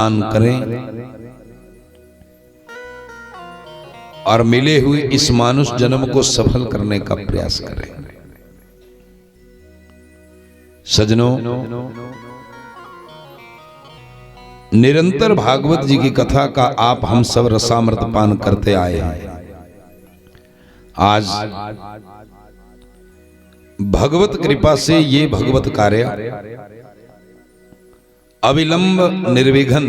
दान करें और मिले हुए इस मानुष जन्म को सफल करने का प्रयास करें। सज्जनों, निरंतर भागवत जी की कथा का आप हम सब रसामृत पान करते आए हैं। आज भगवत कृपा से ये भगवत कार्य अविलंब निर्विघ्न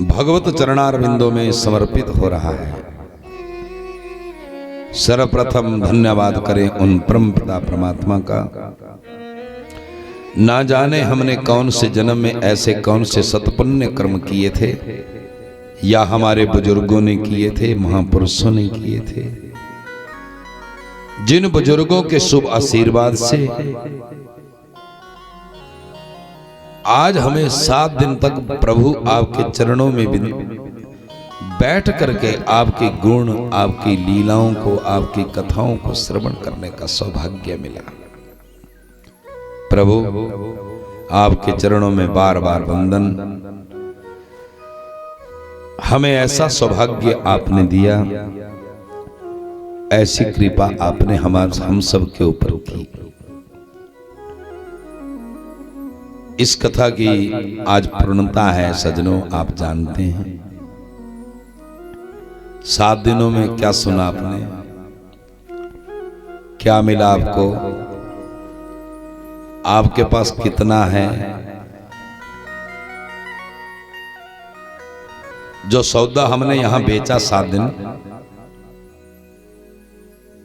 भगवत चरणारविंदों में समर्पित हो रहा है। सर्वप्रथम धन्यवाद करें उन परम पिता परमात्मा का। ना जाने हमने कौन से जन्म में ऐसे कौन से सत्पुण्य कर्म किए थे, या हमारे बुजुर्गों ने किए थे, महापुरुषों ने किए थे। जिन बुजुर्गों के शुभ आशीर्वाद से आज हमें 7 दिन तक प्रभु आपके चरणों में बैठ करके आपके गुण, आपकी लीलाओं को, आपकी कथाओं को श्रवण करने का सौभाग्य मिला। प्रभु आपके चरणों में बार बार वंदन। हमें ऐसा सौभाग्य आपने दिया, ऐसी कृपा आपने हम सब के ऊपर की। इस कथा की आज पूर्णता है सज्जनों, आप जानते हैं। 7 दिनों में क्या सुना आपने, क्या मिला आपको, आपके पास कितना है। जो सौदा हमने यहां बेचा 7 दिन,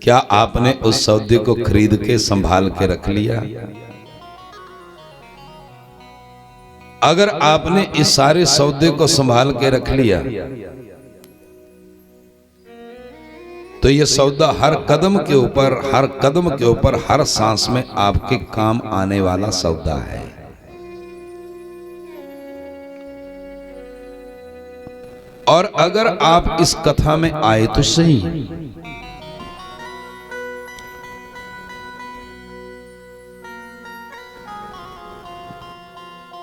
क्या आपने उस सौदे को खरीद के संभाल के रख लिया? अगर आपने इस सारे सौदे को संभाल के रख लिया तो यह सौदा हर कदम के ऊपर, हर कदम के ऊपर, हर सांस में आपके काम आने वाला सौदा है। और अगर आप इस कथा में आए तो सही,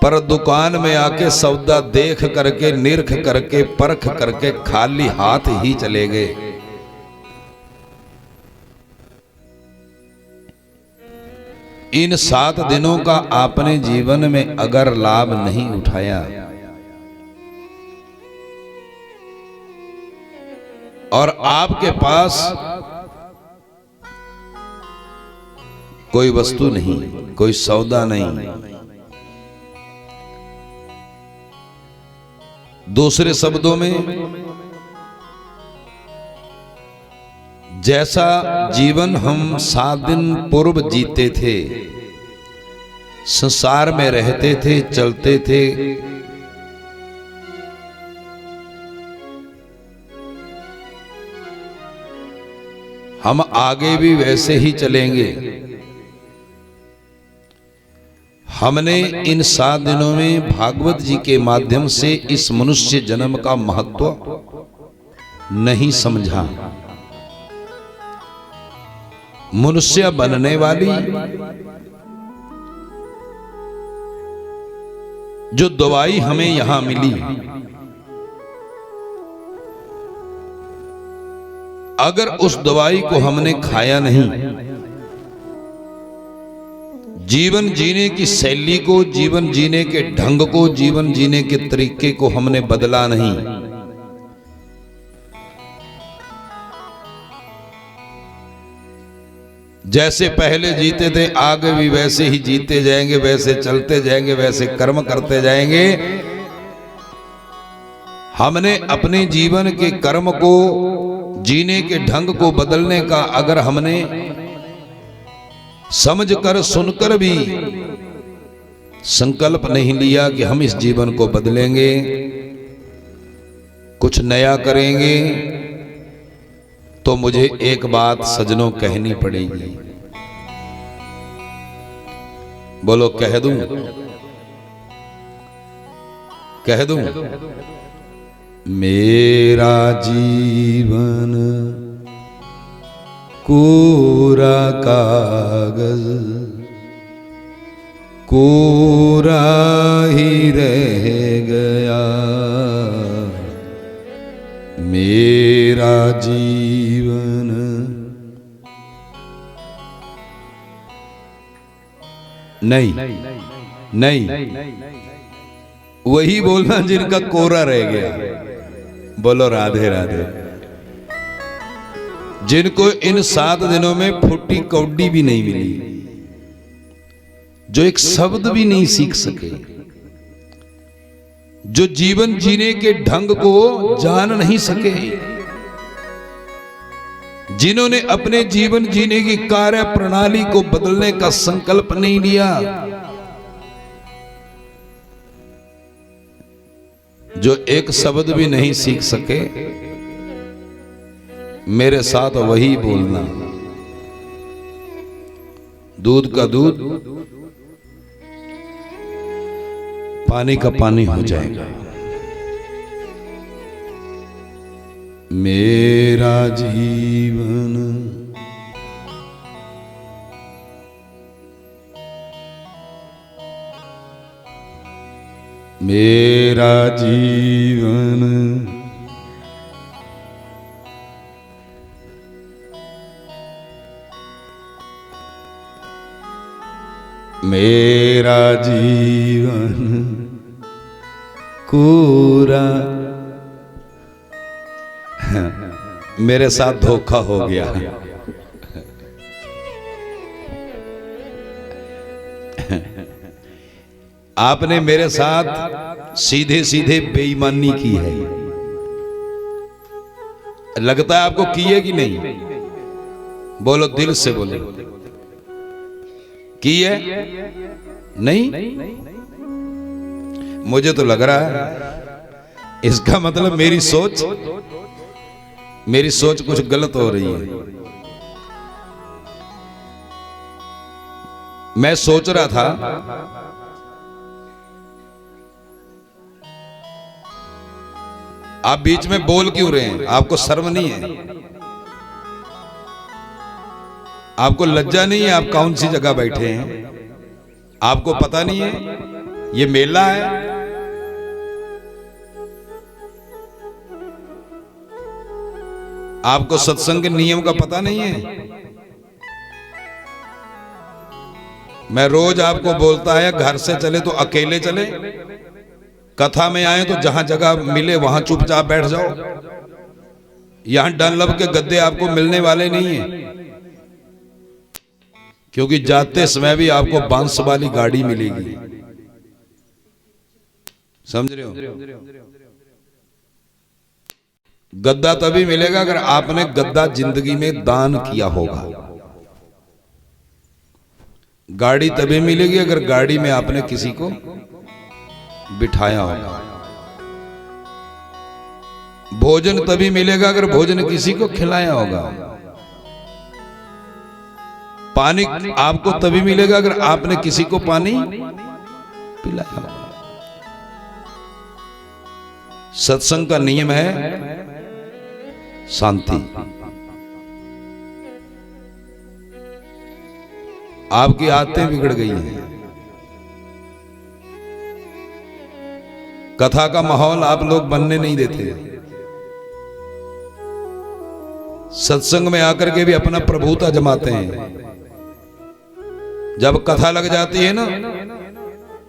पर दुकान में आके सौदा देख करके, निरख करके, परख करके खाली हाथ ही चले गए। इन 7 दिनों का आपने जीवन में अगर लाभ नहीं उठाया और आपके पास कोई वस्तु नहीं, कोई सौदा नहीं, दूसरे शब्दों में जैसा जीवन हम 7 दिन पूर्व जीते थे, संसार में रहते थे, चलते थे, हम आगे भी वैसे ही चलेंगे। हमने इन 7 दिनों में भागवत जी के माध्यम से इस मनुष्य जन्म का महत्व नहीं समझा। मनुष्य बनने वाली जो दवाई हमें यहां मिली, अगर उस दवाई को हमने खाया नहीं, जीवन जीने की शैली को, जीवन जीने के ढंग को, जीवन जीने के तरीके को हमने बदला नहीं, जैसे पहले जीते थे आगे भी वैसे ही जीते जाएंगे, वैसे चलते जाएंगे, वैसे कर्म करते जाएंगे। हमने अपने जीवन के कर्म को, जीने के ढंग को बदलने का अगर हमने समझकर, सुनकर भी संकल्प नहीं लिया कि हम इस जीवन को बदलेंगे, कुछ नया करेंगे, तो मुझे एक बात सज्जनों कहनी पड़ेगी। बोलो, कह दूं? कह दूं? मेरा जीवन कोरा कागज, कोरा ही रह गया मेरा जीवन। नहीं नहीं, वही बोलना जिनका कोरा रह गया। बोलो राधे राधे। जिनको इन 7 दिनों में फुट्टी कौडी भी नहीं मिली, जो एक शब्द भी नहीं सीख सके, जो जीवन जीने के ढंग को जान नहीं सके, जिन्होंने अपने जीवन जीने की कार्य प्रणाली को बदलने का संकल्प नहीं लिया, जो एक शब्द भी नहीं सीख सके, मेरे साथ वही बोलना, दूध का दूध पानी का पानी हो जाएगा। मेरा जीवन मेरा जीवन मेरा जीवन कोरा। मेरे साथ धोखा हो गया। आपने मेरे साथ सीधे सीधे बेईमानी की है। लगता है आपको की है कि नहीं? बोलो, दिल से बोलो, की है? नहीं? मुझे तो लग रहा है इसका मतलब मेरी सोच कुछ गलत हो रही है। मैं सोच रहा था आप बीच में बोल क्यों रहे हैं? आपको शर्म नहीं है? आपको लज्जा नहीं है? आप कौन सी जगह बैठे हैं? आपको पता नहीं है ये मेला है? आपको सत्संग के नियम का पता नहीं है? मैं रोज आपको बोलता है घर से चले तो अकेले चले, कथा में आए तो जहां जगह मिले वहां चुपचाप बैठ जाओ। यहां डनलप के गद्दे आपको मिलने वाले नहीं है, क्योंकि जाते समय भी आपको बांस वाली गाड़ी मिलेगी। समझ रहे हो? गद्दा तभी मिलेगा अगर आपने गद्दा जिंदगी में दान किया होगा। गाड़ी तभी मिलेगी अगर गाड़ी में आपने किसी को बिठाया होगा। भोजन तभी मिलेगा अगर भोजन किसी को खिलाया होगा। पानी आपको तभी मिलेगा अगर आपने किसी को पानी पिलाया होगा। सत्संग का नियम है शांति। आपकी आदतें बिगड़ गई हैं। कथा का माहौल आप लोग बनने नहीं देते। सत्संग में आकर के भी अपना प्रभुता जमाते हैं। जब कथा लग जाती है ना,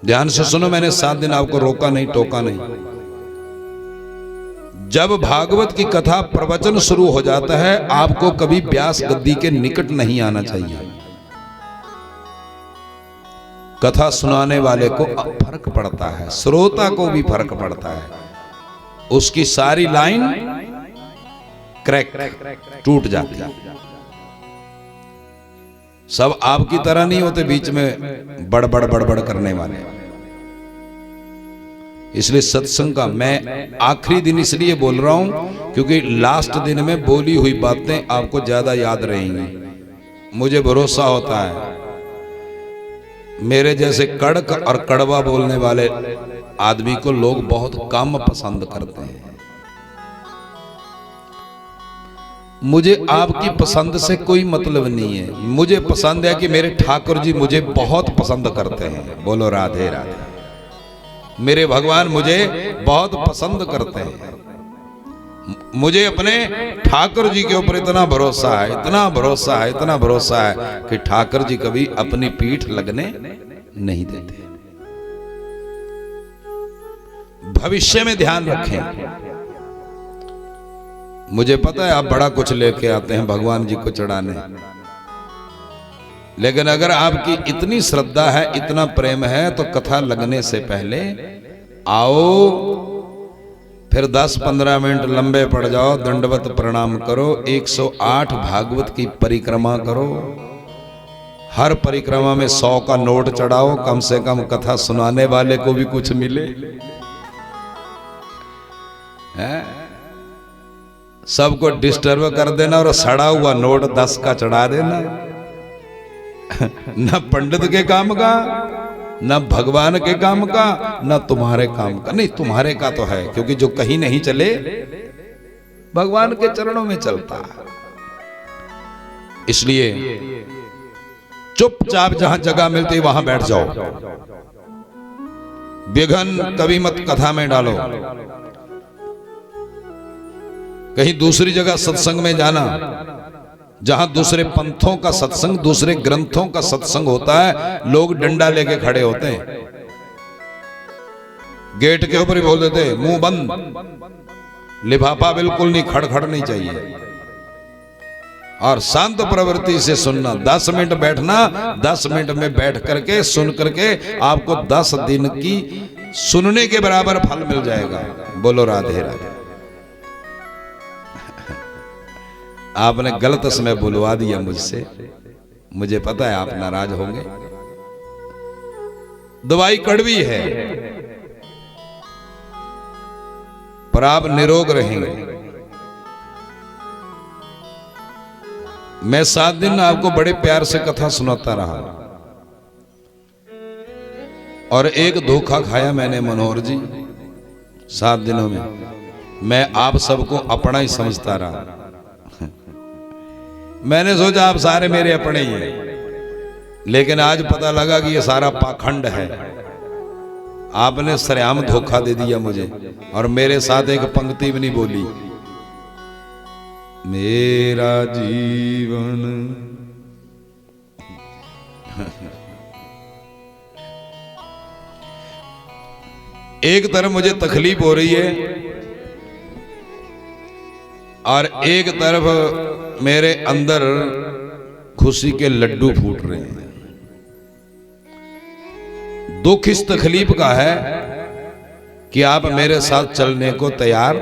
ध्यान से सुनो, मैंने 7 दिन आपको रोका नहीं, टोका नहीं। जब भागवत की कथा प्रवचन शुरू हो जाता है, आपको कभी व्यास गद्दी के निकट नहीं आना चाहिए। कथा सुनाने वाले को फर्क पड़ता है, श्रोता को भी फर्क पड़ता है। उसकी सारी लाइन क्रैक टूट जाती है। सब आपकी तरह नहीं होते बीच में बड़बड़ करने वाले। इसलिए सत्संग का मैं आखिरी दिन इसलिए बोल रहा हूं क्योंकि लास्ट दिन में बोली हुई बातें आपको ज्यादा याद रहेंगी। मुझे भरोसा होता है मेरे जैसे कड़क और कड़वा बोलने वाले आदमी को लोग बहुत कम पसंद करते हैं। मुझे आपकी पसंद से कोई मतलब नहीं है। मुझे पसंद है कि मेरे ठाकुर जी मुझे बहुत पसंद करते हैं। बोलो राधे राधे। मेरे भगवान मुझे बहुत पसंद करते हैं। मुझे अपने ठाकुर जी के ऊपर इतना भरोसा है, इतना भरोसा है, इतना भरोसा है कि ठाकुर जी कभी अपनी पीठ लगने नहीं देते। भविष्य में ध्यान रखें। मुझे पता है आप बड़ा कुछ लेके आते हैं भगवान जी को चढ़ाने, लेकिन अगर आपकी इतनी श्रद्धा है, इतना प्रेम है, तो कथा लगने से पहले आओ, फिर 10-15 मिनट लंबे पड़ जाओ, दंडवत प्रणाम करो, 108 भागवत की परिक्रमा करो, हर परिक्रमा में 100 का नोट चढ़ाओ, कम से कम कथा सुनाने वाले को भी कुछ मिले। सबको डिस्टर्ब कर देना और सड़ा हुआ नोट 10 का चढ़ा देना। न पंडित के काम का, न भगवान के काम का, न तुम्हारे काम का। नहीं, तुम्हारे का तो है, क्योंकि जो कहीं नहीं चले भगवान के चरणों में चलता है। इसलिए चुपचाप जहां जगह मिलती वहां बैठ जाओ। विघन कभी मत कथा में डालो। कहीं दूसरी जगह सत्संग में जाना, जहां दूसरे पंथों का सत्संग, दूसरे ग्रंथों का सत्संग होता है, लोग डंडा लेके खड़े होते हैं, गेट के ऊपर ही बोल देते मुंह बंद, लिफाफा बिल्कुल नहीं, खड़खड़ नहीं चाहिए, और शांत प्रवृत्ति से सुनना। 10 मिनट बैठना, 10 मिनट में बैठ करके सुन करके आपको 10 दिन की सुनने के बराबर फल मिल जाएगा। बोलो राधे राधे। आपने गलत समय बुलवा दिया मुझसे, मुझे पता है आप नाराज होंगे। दवाई कड़वी है, पर आप निरोग रहेंगे। मैं 7 दिन आपको बड़े प्यार से कथा सुनाता रहा, और एक धोखा खाया मैंने मनोहर जी 7 दिनों में। मैं आप सबको अपना ही समझता रहा। मैंने सोचा आप सारे मेरे अपने ही हैं, लेकिन आज पता लगा कि ये सारा पाखंड है। आपने सरेआम धोखा दे दिया मुझे, और मेरे साथ एक पंक्ति भी नहीं बोली, मेरा जीवन एक तरफ मुझे तकलीफ हो रही है, और एक तरफ मेरे अंदर खुशी के लड्डू फूट रहे हैं। दुख इस तकलीफ का है कि आप मेरे साथ चलने को तैयार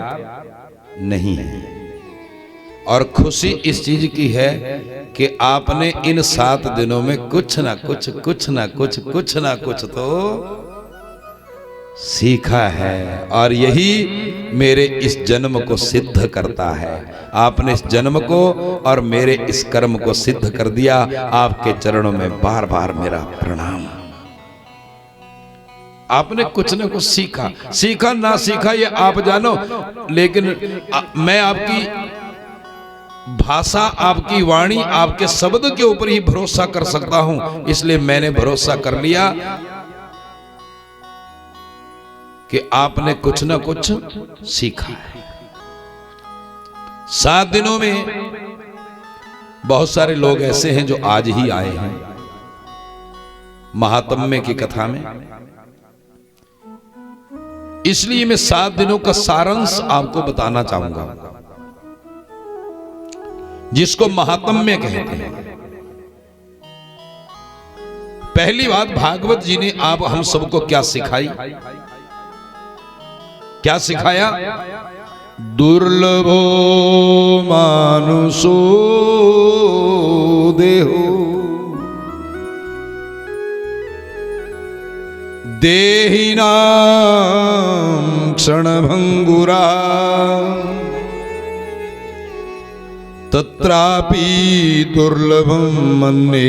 नहीं हैं, और खुशी इस चीज की है कि आपने इन 7 दिनों में कुछ ना कुछ, कुछ ना कुछ, कुछ ना कुछ तो सीखा है, और यही मेरे इस जन्म को सिद्ध करता है। आपने इस जन्म को और मेरे इस कर्म को सिद्ध कर दिया। आपके चरणों में बार बार मेरा प्रणाम। आपने कुछ न कुछ सीखा, सीखा ना सीखा ये आप जानो, लेकिन मैं आपकी भाषा, आपकी वाणी, आपके शब्द के ऊपर ही भरोसा कर सकता हूं। इसलिए मैंने भरोसा कर लिया कि आपने कुछ ना कुछ सीखा है। 7 दिनों में बहुत सारे लोग ऐसे हैं जो आज ही आए हैं महात्म्य की कथा में। इसलिए मैं 7 दिनों का सारांश आपको बताना चाहूंगा, जिसको महात्म्य कहते हैं। पहली बात, भागवत जी ने आप हम सबको क्या सिखाई, क्या सिखाया? दुर्लभो मानुषो देहो देहिनां क्षणभंगुरा तत्रापि दुर्लभं मन्ये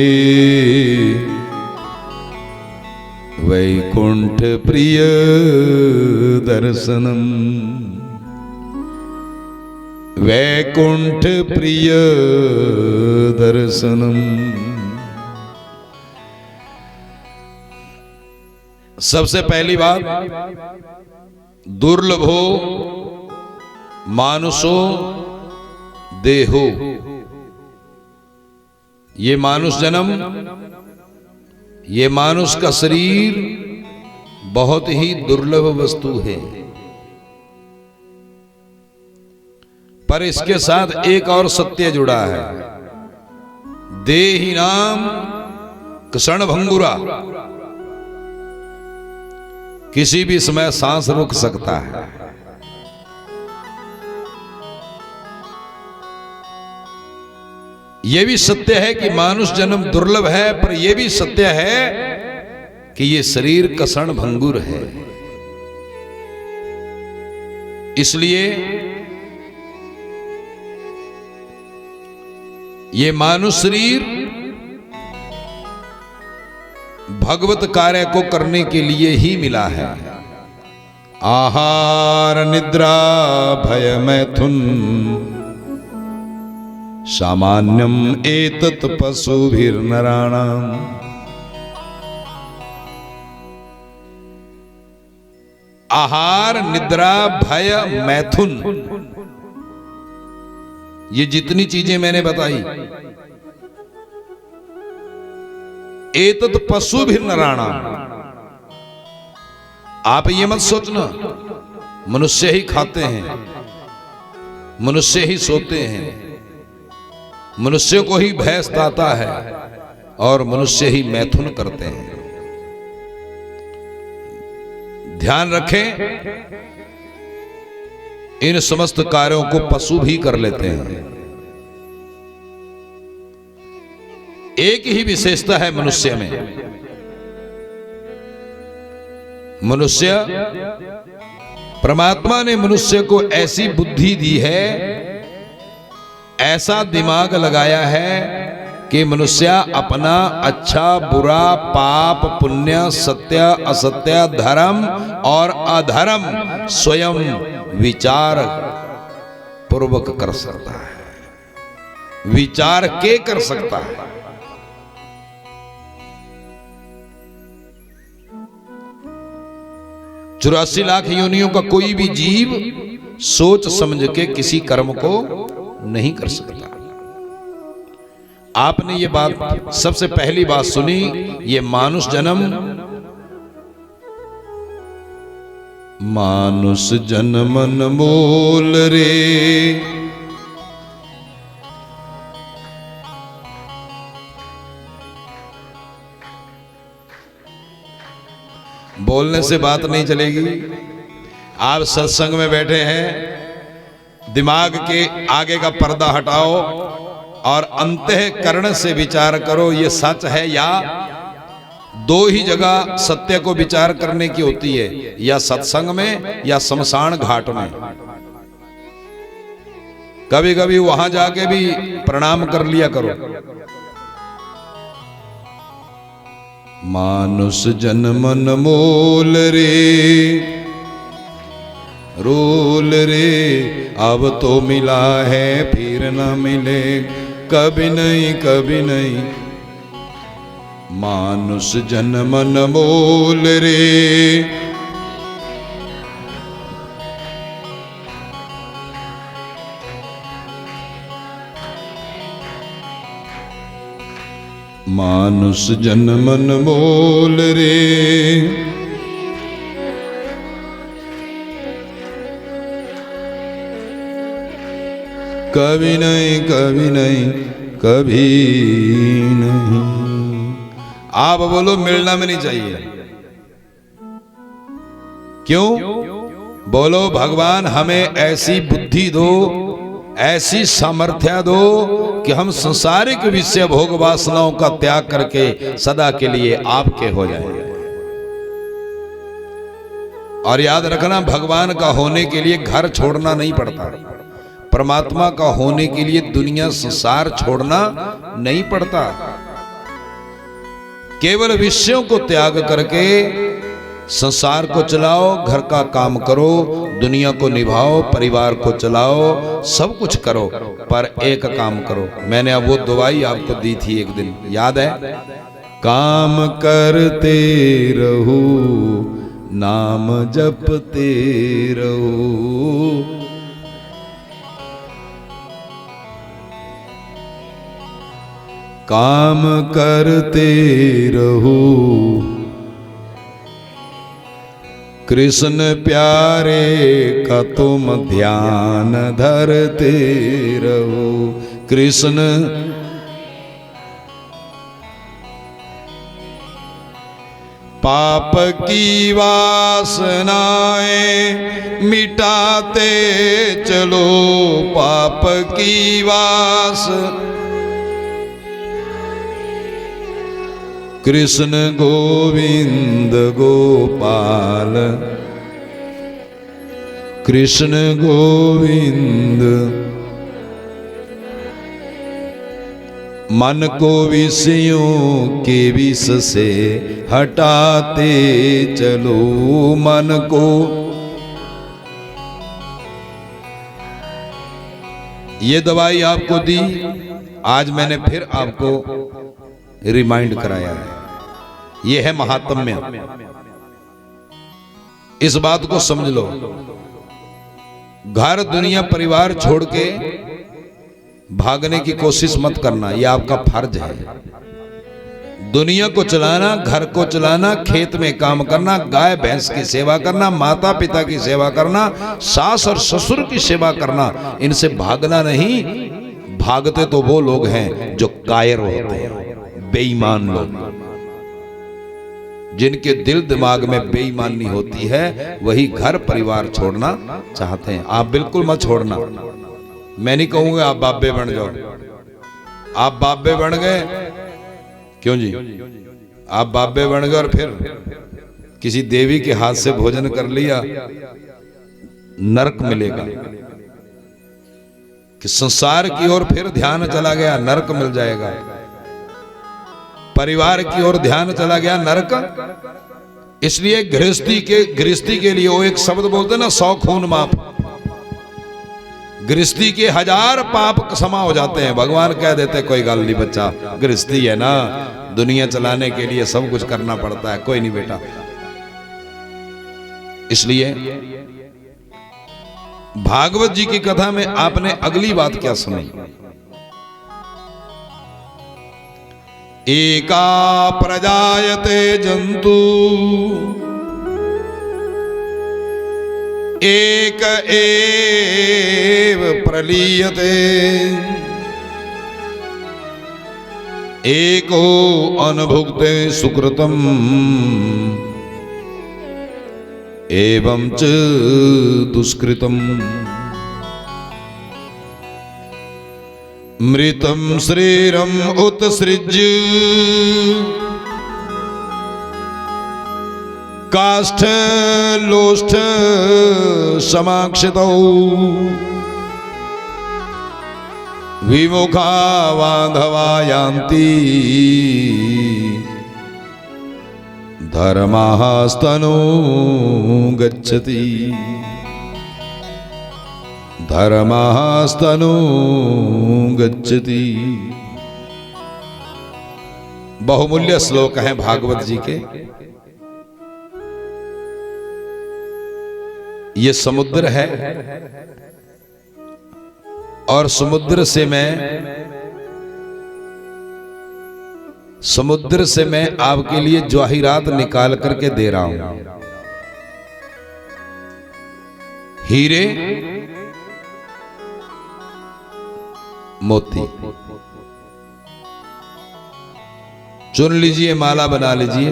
वैकुंठ प्रिय दर्शनम। वैकुंठ प्रिय दर्शनम। सबसे पहली बात, दुर्लभो मानुषो देहो। ये मानुष जन्म, ये मानुष का शरीर बहुत ही दुर्लभ वस्तु है। पर इसके साथ एक और सत्य जुड़ा है, देहि नाम क्षण भंगुरा। किसी भी समय सांस रुक सकता है। यह भी सत्य है कि मानुष जन्म दुर्लभ है, पर यह भी सत्य है कि यह शरीर क्षण भंगुर है। इसलिए ये मानुष शरीर भगवत कार्य को करने के लिए ही मिला है। आहार निद्रा भय मैथुन सामान्यम एतत् पशुभिर्नराणाम। आहार निद्रा भय मैथुन, ये जितनी चीजें मैंने बताई, एतत् पशुभिर्नराणाम। आप ये मत सोचना मनुष्य ही खाते हैं, मनुष्य ही सोते हैं, मनुष्य को ही भय सताता है और मनुष्य ही मैथुन करते हैं। ध्यान रखें, इन समस्त कार्यों को पशु भी कर लेते हैं। एक ही विशेषता है मनुष्य में, मनुष्य, परमात्मा ने मनुष्य को ऐसी बुद्धि दी है, ऐसा दिमाग लगाया है कि मनुष्य अपना अच्छा बुरा, पाप पुण्य, सत्य असत्य, धर्म और अधर्म स्वयं विचार पूर्वक कर सकता है, विचार के कर सकता है। 84 लाख योनियों का कोई भी जीव सोच समझ के किसी कर्म को नहीं कर सकता। आपने ये बात सबसे पहली बात सुनी, ये मानुष जन्म, मानुष जन्म अनमोल रे। बोलने से बात नहीं चलेगी। आप सत्संग में बैठे हैं, दिमाग के आगे का पर्दा हटाओ और अंतःकरण से विचार करो, ये सच है या। दो ही जगह सत्य को विचार करने की होती है, या सत्संग में या शमशान घाट में। कभी कभी वहां जाके भी प्रणाम कर लिया करो। मानुष जन्म अनमोल रे, रोल रे, अब तो मिला है फिर न मिले कभी नहीं, कभी नहीं। मानुष जन्म अनमोल रे, मानुष जन्म अनमोल रे। कभी नहीं, कभी नहीं, कभी नहीं। आप बोलो मिलना में नहीं चाहिए। क्यों? बोलो भगवान हमें ऐसी बुद्धि दो, ऐसी सामर्थ्य दो कि हम संसारिक विषय भोग वासनाओं का त्याग करके सदा के लिए आपके हो जाएं। और याद रखना, भगवान का होने के लिए घर छोड़ना नहीं पड़ता, परमात्मा का होने के लिए दुनिया संसार छोड़ना नहीं पड़ता। केवल विषयों को त्याग करके संसार को चलाओ, घर का काम करो, दुनिया को निभाओ, परिवार को चलाओ, सब कुछ करो, पर एक काम करो। मैंने अब वो दवाई आपको दी थी एक दिन, याद है? काम करते रहो, नाम जपते रहो। काम करते रहो, कृष्ण प्यारे का तुम ध्यान धरते रहो। कृष्ण पाप की वासनाएं मिटाते चलो, पाप की वास। कृष्ण गोविंद गोपाल, कृष्ण गोविंद। मन को विषयों के विष से हटाते चलो, मन को। ये दवाई आपको दी, आज मैंने फिर आपको रिमाइंड कराया है। यह है महात्म्य। इस बात को समझ लो। घर दुनिया परिवार छोड़ के भागने की कोशिश मत करना, यह आपका फर्ज है। दुनिया को चलाना, घर को चलाना, खेत में काम करना, गाय भैंस की सेवा करना, माता पिता की सेवा करना, सास और ससुर की सेवा करना, इनसे भागना नहीं। भागते तो वो लोग हैं जो कायर होते हैं, बेईमान लोग, जिनके दिल दिमाग में बेईमानी होती है, वही घर परिवार छोड़ना चाहते हैं। आप बिल्कुल मत छोड़ना। मैं नहीं कहूंगा आप बाबे बन जाओ। आप बाबे बन गए, क्यों जी? आप बाबे बन गए और फिर किसी देवी के हाथ से भोजन कर लिया, नरक मिलेगा। कि संसार की ओर फिर ध्यान चला गया, नरक मिल जाएगा। परिवार की ओर ध्यान चला गया, नरक। इसलिए गृहस्थी के लिए वो एक शब्द बोलते ना, 100 खून माफ। गृहस्थी के 1000 पाप क्षमा हो जाते हैं। भगवान कह देते कोई गल नहीं बच्चा, गृहस्थी है ना, दुनिया चलाने के लिए सब कुछ करना पड़ता है, कोई नहीं बेटा। इसलिए भागवत जी की कथा में आपने अगली बात क्या सुनी? एका प्रजायते जंतु, एक एव प्रलीयते, एको अनुभुक्ते सुकृतम, एवं च दुष्कृतम। मृतम शरीरम उत्सृज्य, काष्ठ लोष्ठ समाक्षितौ, विमुखा बांधवा यान्ति, धर्मास्तनो गच्छति, धर्मास्तनो गच्छति। बहुमूल्य श्लोक हैं भागवत जी के। ये समुद्र है और समुद्र से मैं आपके लिए जवाहिरात निकाल करके दे रहा हूं। हीरे मोती चुन लीजिए, माला बना लीजिए।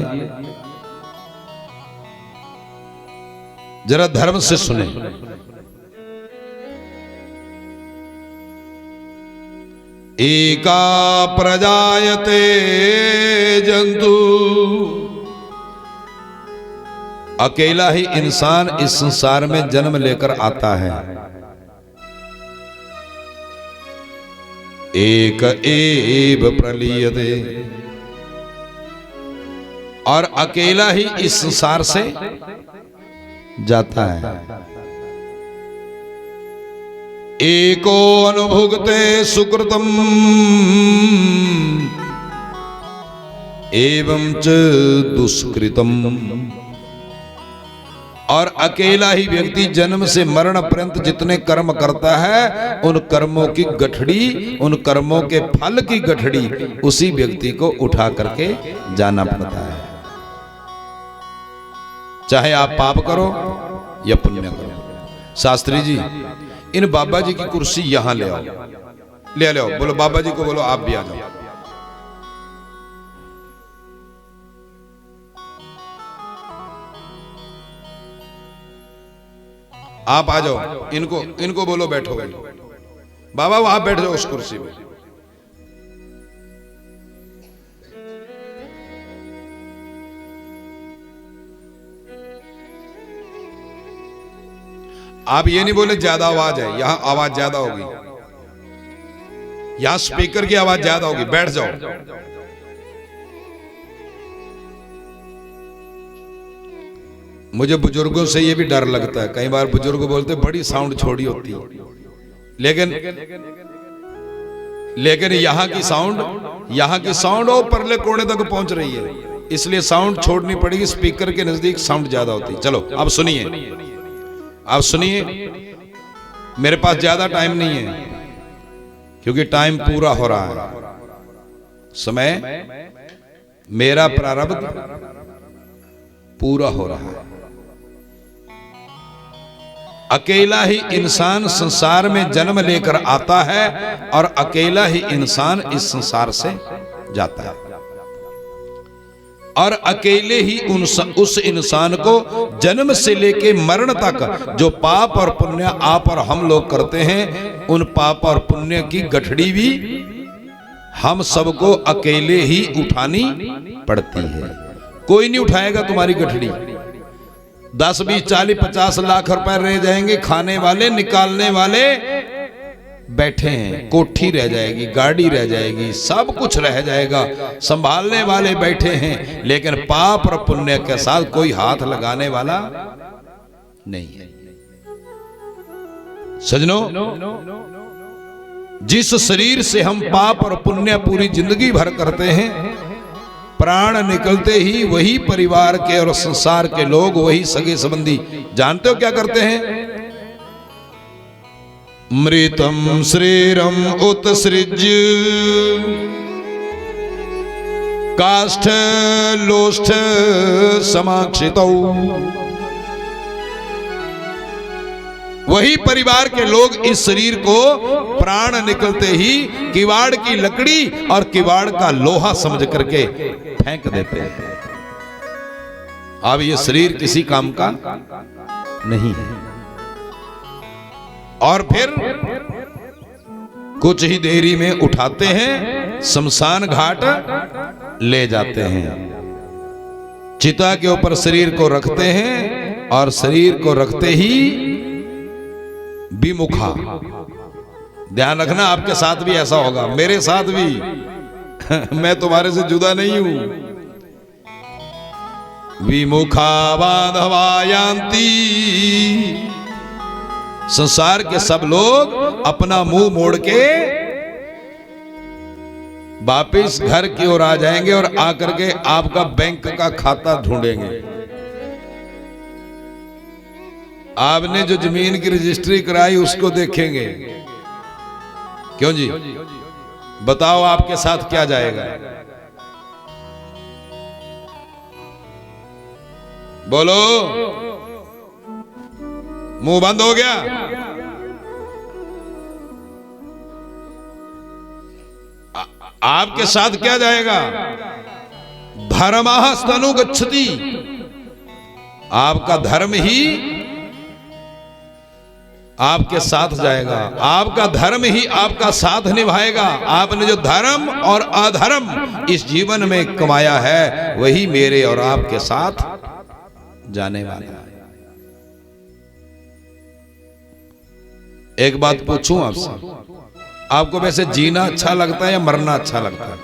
जरा धर्म से सुने। एका प्रजायते जंतु, अकेला ही इंसान इस संसार में जन्म लेकर आता है। एक एव प्रलीयते, और अकेला ही इस संसार से जाता है। एको अनुभुगते सुकृतम एवं च दुष्कृतम। और अकेला ही व्यक्ति जन्म से मरण पर्यंत जितने कर्म करता है उन कर्मों की गठड़ी, उन कर्मों के फल की गठड़ी उसी व्यक्ति को उठा करके जाना पड़ता है। चाहे आप पाप करो या पुण्य करो। शास्त्री जी, इन बाबा जी की कुर्सी यहां ले आओ, ले आओ। बोलो बाबा जी को, बोलो आप भी आ जाओ। आप आ जाओ, इनको बोलो बैठो बैठो। बाबा आप बैठ जाओ उस कुर्सी पे। आप ये नहीं बोले ज्यादा आवाज है, यहां आवाज ज्यादा होगी, यहां स्पीकर की आवाज ज्यादा होगी, बैठ जाओ। मुझे बुजुर्गों से ये भी डर लगता है, कई बार बुजुर्ग बोलते बड़ी साउंड छोड़ी होती है, लेकिन यहाँ की साउंड और परले कोने तक पहुंच रही है, इसलिए साउंड छोड़नी पड़ेगी। स्पीकर के नजदीक साउंड ज्यादा होती है। चलो अब सुनिए, आप सुनिए। मेरे पास ज्यादा टाइम नहीं है क्योंकि टाइम पूरा हो रहा है। समय, मेरा प्रारब्ध पूरा हो रहा है। अकेला ही इंसान संसार में जन्म लेकर आता है और अकेला ही इंसान इस संसार से जाता है। और अकेले ही उस इंसान को जन्म से लेके मरण तक जो पाप और पुण्य आप और हम लोग करते हैं, उन पाप और पुण्य की गठड़ी भी हम सबको अकेले ही उठानी पड़ती है। कोई नहीं उठाएगा तुम्हारी गठड़ी। 10, 20, 40, 50 लाख रुपए रह जाएंगे, खाने वाले निकालने वाले बैठे हैं, कोठी रह जाएगी, गाड़ी रह जाएगी, सब कुछ रह जाएगा, संभालने वाले बैठे हैं, लेकिन पाप और पुण्य के साथ कोई हाथ लगाने वाला नहीं है। सजनों, जिस शरीर से हम पाप और पुण्य पूरी जिंदगी भर करते हैं, प्राण निकलते ही वही परिवार के और संसार के लोग, वही सगे संबंधी, जानते हो क्या करते हैं? मृतम श्रीरम उत्सृज्य काष्ठ लोष्ठ समाक्षितौ। वही परिवार के लोग इस शरीर को प्राण निकलते ही किवाड़ की लकड़ी और किवाड़ का लोहा समझ करके फेंक देते हैं। अब ये शरीर किसी काम का नहीं है। और फिर कुछ ही देरी में उठाते हैं, शमशान घाट ले जाते हैं, चिता के ऊपर शरीर को रखते हैं और शरीर को रखते ही विमुखा। ध्यान रखना, आपके साथ भी ऐसा होगा, मेरे साथ भी मैं तुम्हारे से जुदा नहीं हूं। विमुखा बांधवायांती। संसार के सब लोग अपना मुंह मोड़ के वापिस घर की ओर आ जाएंगे और आकर के आपका बैंक का खाता ढूंढेंगे। आपने जो जमीन की रजिस्ट्री कराई उसको देखेंगे। क्यों जी, बताओ आपके साथ क्या जाएगा? बोलो, मुंह बंद हो गया? आपके साथ क्या जाएगा? धर्मः स्तनु गच्छति। आपका धर्म ही आपके साथ जाएगा, आपका धर्म ही आपका साथ निभाएगा। आपने जो धर्म और अधर्म इस जीवन में कमाया है वही मेरे और आपके साथ जाने वाला है। एक बात पूछूं आपसे, आपको वैसे जीना अच्छा लगता है या मरना अच्छा लगता है?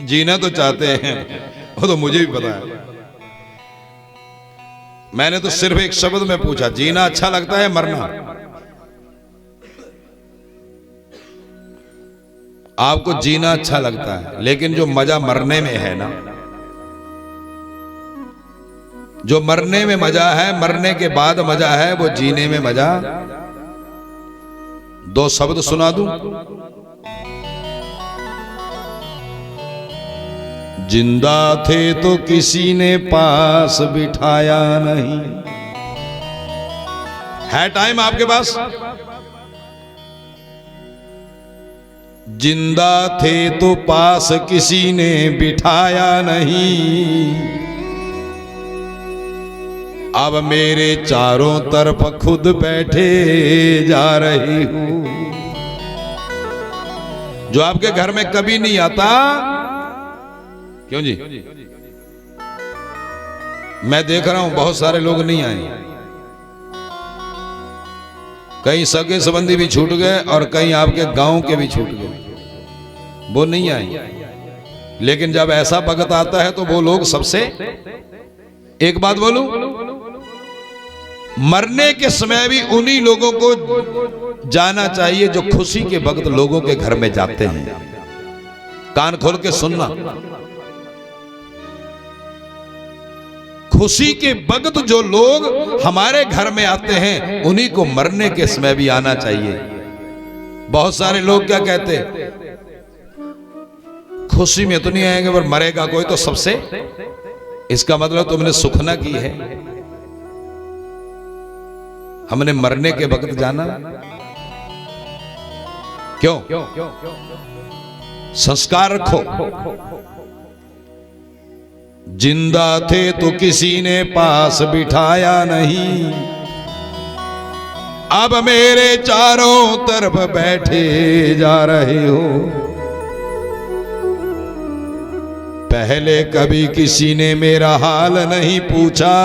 जीना तो चाहते हैं, वो तो मुझे भी पता है। मैंने तो सिर्फ एक शब्द में पूछा, जीना अच्छा लगता है मरना? आपको जीना अच्छा लगता है, लेकिन जो मजा मरने में है ना, जो मरने में मजा है, मरने के बाद मजा है, वो जीने में मजा। दो शब्द सुना दूं। जिंदा थे तो किसी ने पास बिठाया नहीं। है टाइम आपके पास? जिंदा थे तो पास किसी ने बिठाया नहीं, अब मेरे चारों तरफ खुद बैठे जा रही हूं। जो आपके घर में कभी नहीं आता, क्यों जी? मैं देख रहा हूं बहुत सारे लोग नहीं आए, कई सगे संबंधी भी छूट गए और कई आपके गांव के भी छूट गए, वो नहीं आए। लेकिन जब ऐसा वक्त आता है तो वो लोग सबसे, एक बात बोलूं, मरने के समय भी उन्हीं लोगों को जाना चाहिए जो खुशी के वक्त लोगों के घर में जाते हैं। कान खोल के सुनना, खुशी के वक्त जो लोग हमारे घर में आते हैं उन्हीं को मरने के समय भी आना चाहिए। बहुत सारे लोग क्या कहते, खुशी में तो नहीं आएंगे पर मरेगा कोई तो सबसे, इसका मतलब तुमने सुख ना की है। हमने मरने के वक्त जाना क्यों? संस्कार रखो। जिंदा थे तो किसी ने पास बिठाया नहीं, अब मेरे चारों तरफ बैठे जा रहे हो। पहले कभी किसी ने मेरा हाल नहीं पूछा,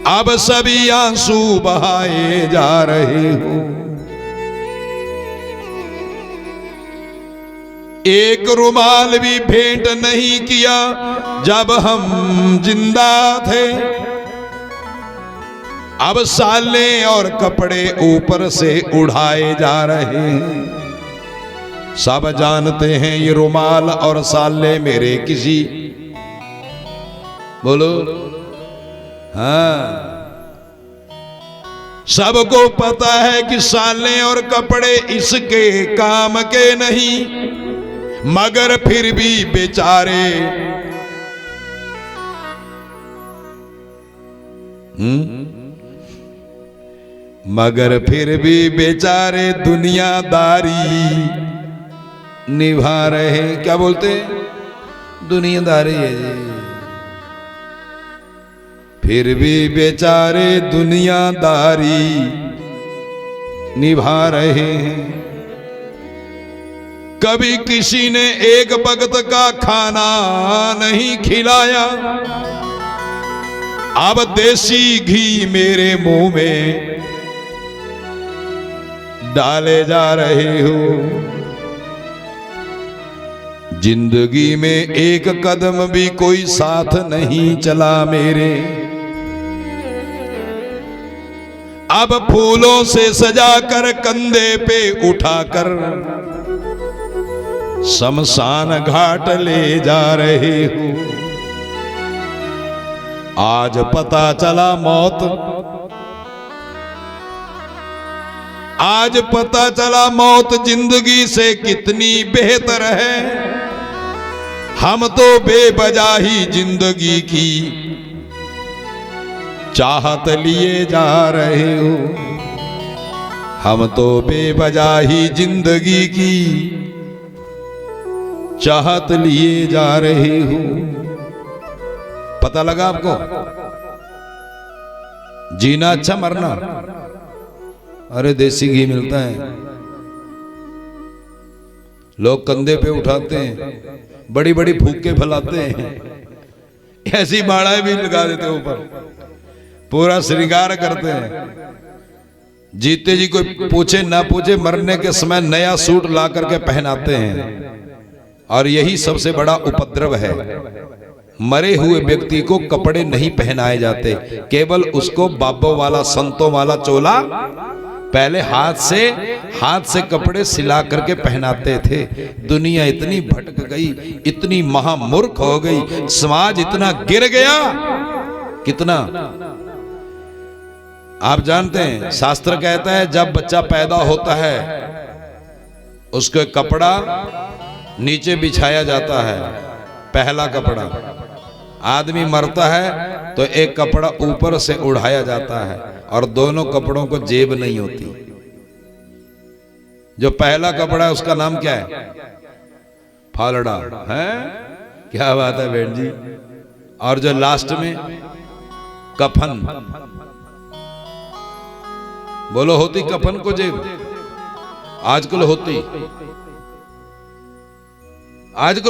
अब सभी आंसू बहाए जा रहे हो। एक रुमाल भी भेंट नहीं किया जब हम जिंदा थे, अब साले और कपड़े ऊपर से उड़ाए जा रहे हैं। सब जानते हैं ये रुमाल और साले मेरे किसी, बोलो हाँ, सबको पता है कि साले और कपड़े इसके काम के नहीं, मगर फिर भी बेचारे मगर फिर भी बेचारे दुनियादारी निभा रहे। क्या बोलते? दुनियादारी है जी। फिर भी बेचारे दुनियादारी निभा रहे हैं। कभी किसी ने एक वक्त का खाना नहीं खिलाया, अब देसी घी मेरे मुंह में डाले जा रहे हो। जिंदगी में एक कदम भी कोई साथ नहीं चला मेरे, अब फूलों से सजाकर कंधे पे उठाकर शमशान घाट ले जा रहे हो। आज पता चला मौत, आज पता चला मौत जिंदगी से कितनी बेहतर है। हम तो बेवजह ही जिंदगी की चाहत लिए जा रहे हो। हम तो बेवजह ही जिंदगी की चाहत लिए जा रहे हो। पता लगा आपको? जीना अच्छा मरना। अरे देसी घी मिलता है, लोग कंधे पे उठाते हैं, बड़ी बड़ी फूके फैलाते हैं, ऐसी बाड़ाएं भी लगा देते हैं ऊपर, पूरा श्रृंगार करते हैं। जीते जी कोई पूछे ना पूछे, मरने के समय नया सूट ला करके पहनाते हैं। और यही सबसे बड़ा उपद्रव है। मरे हुए व्यक्ति को कपड़े नहीं पहनाए जाते, केवल उसको बाबों वाला संतों वाला चोला पहले हाथ से कपड़े सिला करके पहनाते थे। दुनिया इतनी भटक गई, इतनी महामूर्ख हो गई, समाज इतना गिर गया। कितना आप जानते हैं, शास्त्र कहता है जब बच्चा पैदा होता है उसको कपड़ा नीचे बिछाया जाता है, पहला कपड़ा। आदमी मरता है तो एक कपड़ा ऊपर से उड़ाया जाता है और दोनों कपड़ों को जेब नहीं होती। जो पहला कपड़ा है उसका नाम क्या है? फालड़ा है। क्या बात है बहन जी। और जो लास्ट में कफन, बोलो होती कफन को जेब? आजकल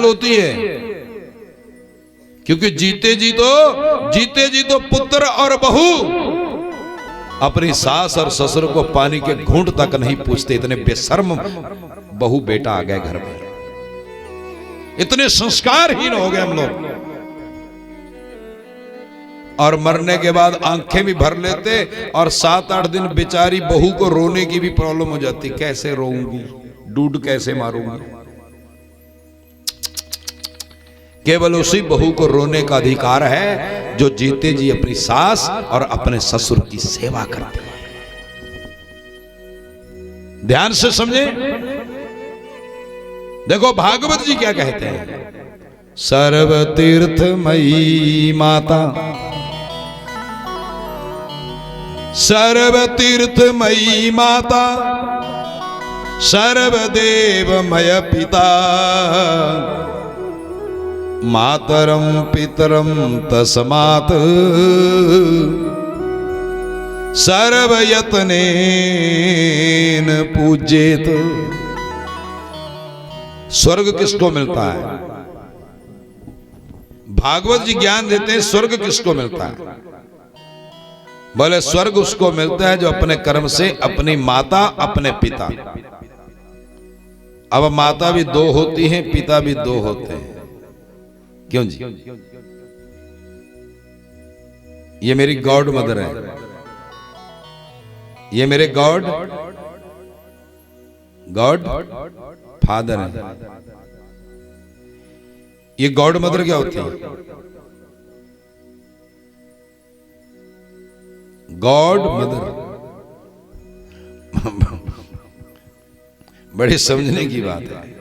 होती है। क्योंकि जीते जी तो पुत्र और बहू अपनी सास और ससुर को पानी के घूंट तक नहीं पूछते। इतने बेशर्म बहू बेटा आ गए घर में, इतने संस्कारहीन हो गए हम लोग। और मरने के बाद आंखें भी भर लेते और 7-8 दिन बेचारी बहू को रोने की भी प्रॉब्लम हो जाती। कैसे रोऊंगी, डूड कैसे मारूंगी। केवल उसी बहू को रोने का अधिकार है जो जीते जी अपनी सास और अपने ससुर की सेवा करती है। ध्यान से समझे। देखो भागवत जी क्या कहते हैं, सर्व तीर्थमयी माता, सर्व तीर्थमयी माता, सर्वदेवमय पिता, मातरम पितरम तस्मात् सर्वयत्नेन पूज्येत। स्वर्ग किसको मिलता है? भागवत जी ज्ञान देते हैं स्वर्ग किसको मिलता है। बोले स्वर्ग उसको मिलता है जो अपने कर्म से अपनी माता, अपने पिता। अब माता भी 2 होती हैं, पिता भी 2 होते हैं। क्यों जी? ये मेरी गॉड मदर है, ये मेरे गॉड फादर है। ये गॉड मदर क्या होती है? गॉड मदर बड़ी समझने की बात है।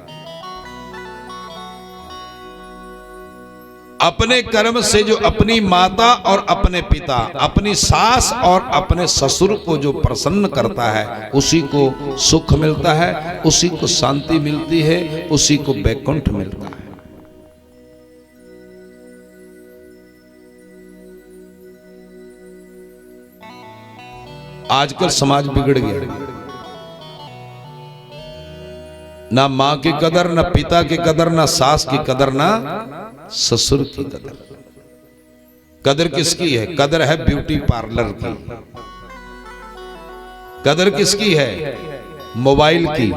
अपने कर्म से जो अपनी माता और अपने पिता, अपनी सास और अपने ससुर को जो प्रसन्न करता है उसी को सुख मिलता है, उसी को शांति मिलती है, उसी को वैकुंठ मिलता है। आजकल समाज बिगड़ गया। ना मां की कदर, ना पिता की कदर, ना सास की कदर, ना ससुर की कदर। कदर किसकी है? कदर है ब्यूटी पार्लर की। कदर किसकी है? मोबाइल की।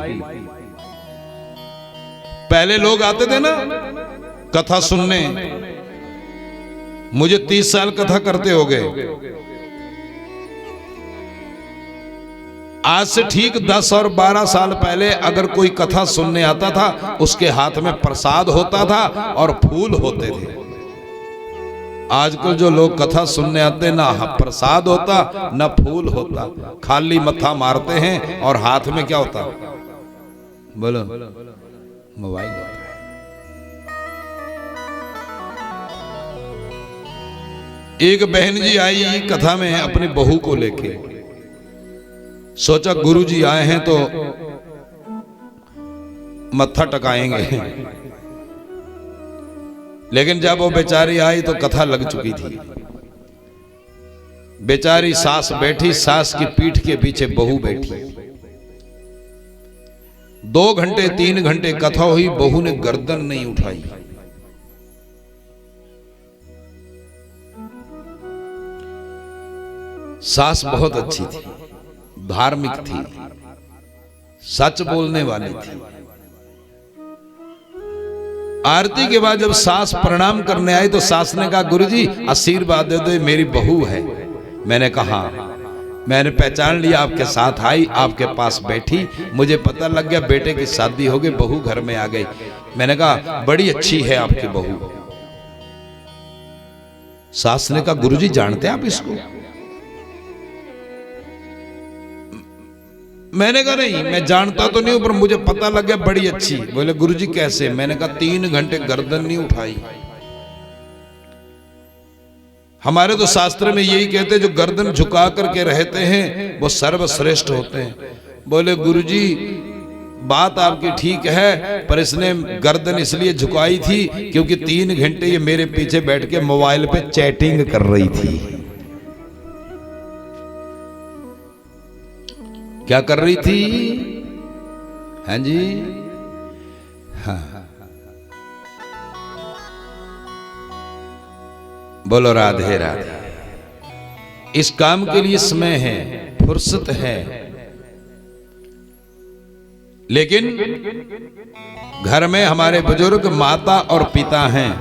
पहले लोग आते थे ना कथा सुनने, मुझे 30 साल कथा करते हो गए। आज से ठीक 10 और 12 साल पहले अगर कोई कथा सुनने आता था उसके हाथ में प्रसाद होता था और फूल होते थे। आजकल जो लोग कथा सुनने आते ना प्रसाद होता ना फूल होता, खाली मत्था मारते हैं और हाथ में क्या होता? बोलो, मोबाइल होता है। एक बहन जी आई कथा में अपनी बहू को लेके, सोचा गुरुजी आए हैं तो मत्था टकाएंगे, लेकिन जब वो बेचारी आई तो कथा लग चुकी थी। बेचारी सास बैठी, सास की पीठ के पीछे बहू बैठी। 2 घंटे 3 घंटे कथा हुई, बहू ने गर्दन नहीं उठाई। सास बहुत अच्छी थी, धार्मिक थी, सच बोलने वाली थी। आरती के बाद जब सास प्रणाम करने आई तो सास ने कहा गुरुजी आशीर्वाद दे दो, मेरी बहू है। मैंने कहा मैंने पहचान लिया, आपके साथ आई, आपके पास बैठी, मुझे पता लग गया बेटे की शादी हो गई, बहू घर में आ गई। मैंने कहा बड़ी अच्छी है आपकी बहू। सास ने कहा गुरुजी जानते हैं आप इसको? मैंने कहा नहीं मैं जानता तो नहीं हूं, पर मुझे पता लग गया बड़ी अच्छी। बोले गुरुजी कैसे? मैंने कहा 3 घंटे गर्दन नहीं उठाई। हमारे तो शास्त्र में यही कहते हैं जो गर्दन झुका करके रहते हैं वो सर्वश्रेष्ठ होते हैं। बोले गुरुजी बात आपकी ठीक है, पर इसने गर्दन इसलिए झुकाई थी क्योंकि 3 घंटे ये मेरे पीछे बैठ के मोबाइल पे चैटिंग कर रही थी। क्या कर रही थी? हाँ जी, हाँ बोलो राधे राधे। इस काम के लिए समय है, फुर्सत है, लेकिन घर में हमारे बुजुर्ग माता और पिता हैं।